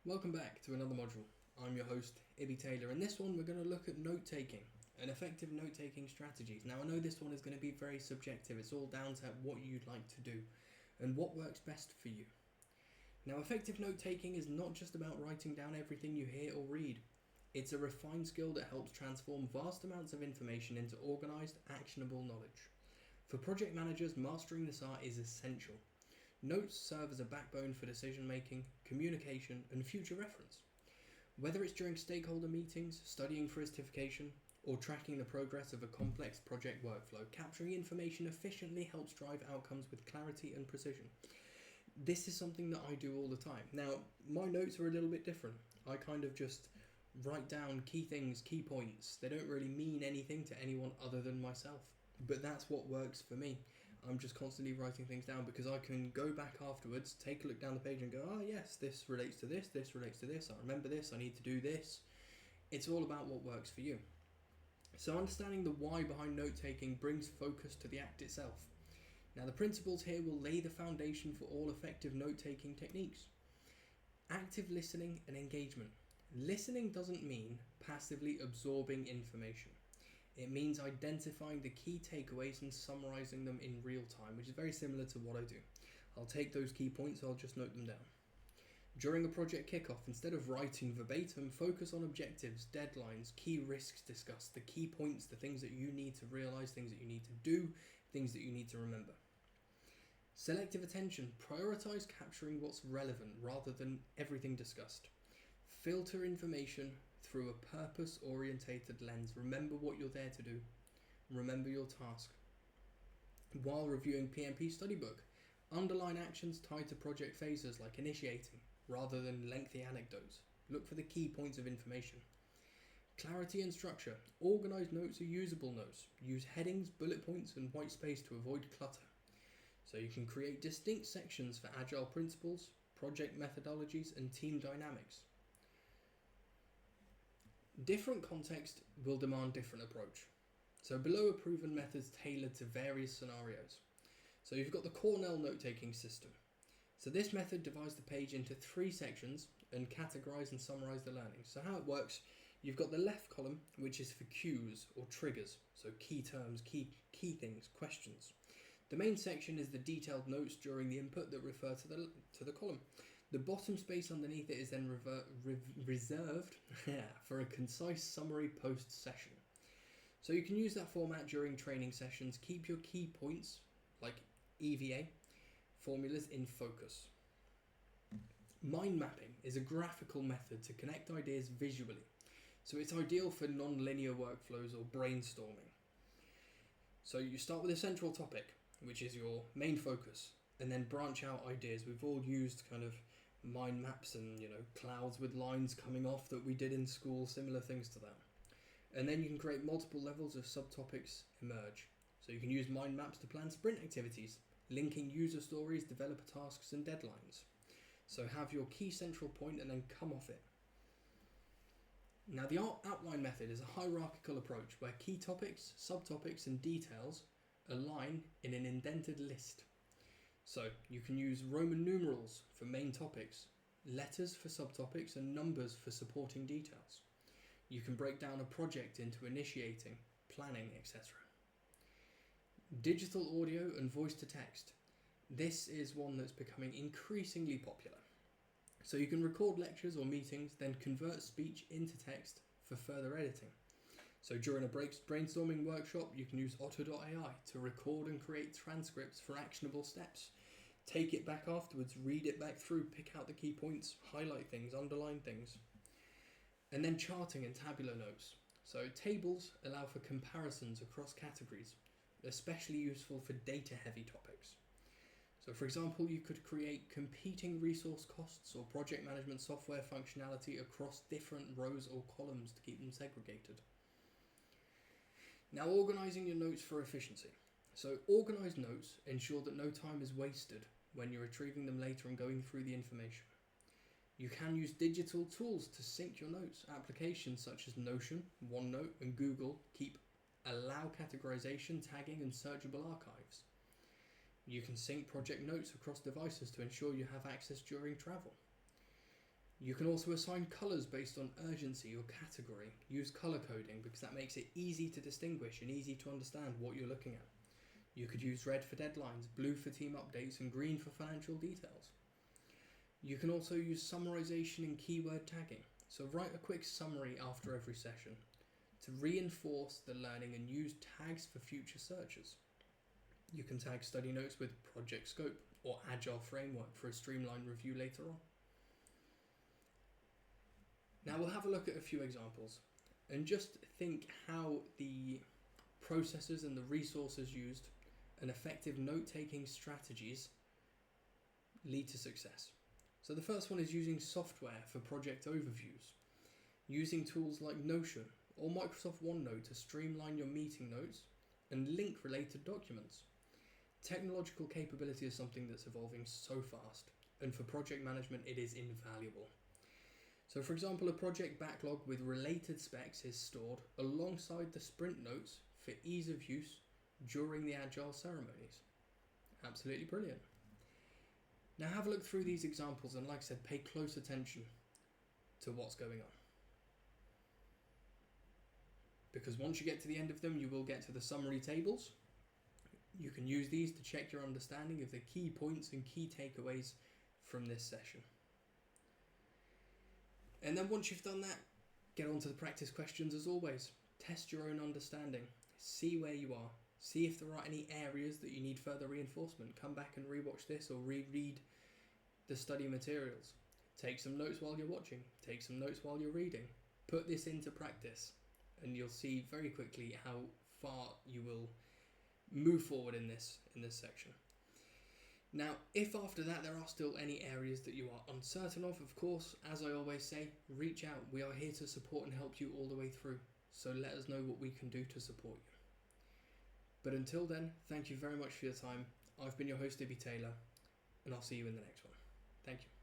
Welcome back to another module. I'm your host, Ibby Taylor. In this one, we're going to look at note-taking and effective note-taking strategies. Now, I know this one is going to be very subjective. It's all down to what you'd like to do and what works best for you. Now, effective note-taking is not just about writing down everything you hear or read. It's a refined skill that helps transform vast amounts of information into organised, actionable knowledge. For project managers, mastering this art is essential. Notes serve as a backbone for decision-making, communication, and future reference. Whether it's during stakeholder meetings, studying for a certification, or tracking the progress of a complex project workflow, capturing information efficiently helps drive outcomes with clarity and precision. This is something that I do all the time. Now, my notes are a little bit different. I kind of just write down key things, key points. They don't really mean anything to anyone other than myself. But that's what works for me. I'm just constantly writing things down because I can go back afterwards, take a look down the page and go, oh yes, this relates to this relates to this, I remember this, I need to do this. It's all about what works for you. So understanding the why behind note-taking brings focus to the act itself. Now the principles here will lay the foundation for all effective note-taking techniques. Active listening and engagement. Listening doesn't mean passively absorbing information. It means identifying the key takeaways and summarising them in real time, which is very similar to what I do. I'll take those key points, I'll just note them down. During a project kickoff, instead of writing verbatim, focus on objectives, deadlines, key risks discussed, the key points, the things that you need to realise, things that you need to do, things that you need to remember. Selective attention. Prioritise capturing what's relevant rather than everything discussed. Filter information through a purpose-orientated lens. Remember what you're there to do. Remember your task. While reviewing PMP study book, underline actions tied to project phases like initiating, rather than lengthy anecdotes. Look for the key points of information. Clarity and structure. Organised notes are usable notes. Use headings, bullet points, and white space to avoid clutter. So you can create distinct sections for agile principles, project methodologies, and team dynamics. Different context will demand different approach. So below are proven methods tailored to various scenarios. So you've got the Cornell note-taking system. So this method divides the page into 3 sections and categorize and summarize the learnings. So how it works, you've got the left column, which is for cues or triggers. So key terms, key things, questions. The main section is the detailed notes during the input that refer to the column. The bottom space underneath it is then reserved for a concise summary post-session. So you can use that format during training sessions. Keep your key points, like EVA, formulas in focus. Mind mapping is a graphical method to connect ideas visually. So it's ideal for non-linear workflows or brainstorming. So you start with a central topic, which is your main focus, and then branch out ideas. We've all used kind of mind maps and, clouds with lines coming off that we did in school, similar things to that. And then you can create multiple levels of subtopics emerge. So you can use mind maps to plan sprint activities, linking user stories, developer tasks, and deadlines. So have your key central point and then come off it. Now the outline method is a hierarchical approach where key topics, subtopics, and details align in an indented list. So you can use Roman numerals for main topics, letters for subtopics, and numbers for supporting details. You can break down a project into initiating, planning, etc. Digital audio and voice to text. This is one that's becoming increasingly popular. So you can record lectures or meetings, then convert speech into text for further editing. So during a brainstorming workshop, you can use Otto.ai to record and create transcripts for actionable steps. Take it back afterwards, read it back through, pick out the key points, highlight things, underline things. And then charting and tabular notes. So tables allow for comparisons across categories, especially useful for data-heavy topics. So for example, you could create competing resource costs or project management software functionality across different rows or columns to keep them segregated. Now, organising your notes for efficiency. So organised notes ensure that no time is wasted when you're retrieving them later and going through the information. You can use digital tools to sync your notes. Applications such as Notion, OneNote, and Google allow categorization, tagging, and searchable archives. You can sync project notes across devices to ensure you have access during travel. You can also assign colours based on urgency or category. Use colour coding because that makes it easy to distinguish and easy to understand what you're looking at. You could use red for deadlines, blue for team updates, and green for financial details. You can also use summarization and keyword tagging. So write a quick summary after every session to reinforce the learning and use tags for future searches. You can tag study notes with project scope or agile framework for a streamlined review later on. Now we'll have a look at a few examples and just think how the processes and the resources used and effective note-taking strategies lead to success. So the first one is using software for project overviews, using tools like Notion or Microsoft OneNote to streamline your meeting notes and link related documents. Technological capability is something that's evolving so fast, and for project management it is invaluable. So for example, a project backlog with related specs is stored alongside the sprint notes for ease of use during the agile ceremonies. Absolutely brilliant. Now have a look through these examples and, like I said, pay close attention to what's going on. Because once you get to the end of them, you will get to the summary tables. You can use these to check your understanding of the key points and key takeaways from this session. And then once you've done that, get on to the practice questions as always. Test your own understanding. See where you are. See if there are any areas that you need further reinforcement. Come back and rewatch this or reread the study materials. Take some notes while you're watching. Take some notes while you're reading. Put this into practice and you'll see very quickly how far you will move forward in this section. Now, if after that there are still any areas that you are uncertain of course, as I always say, reach out. We are here to support and help you all the way through. So let us know what we can do to support you. But until then, thank you very much for your time. I've been your host, Ibby Taylor, and I'll see you in the next one. Thank you.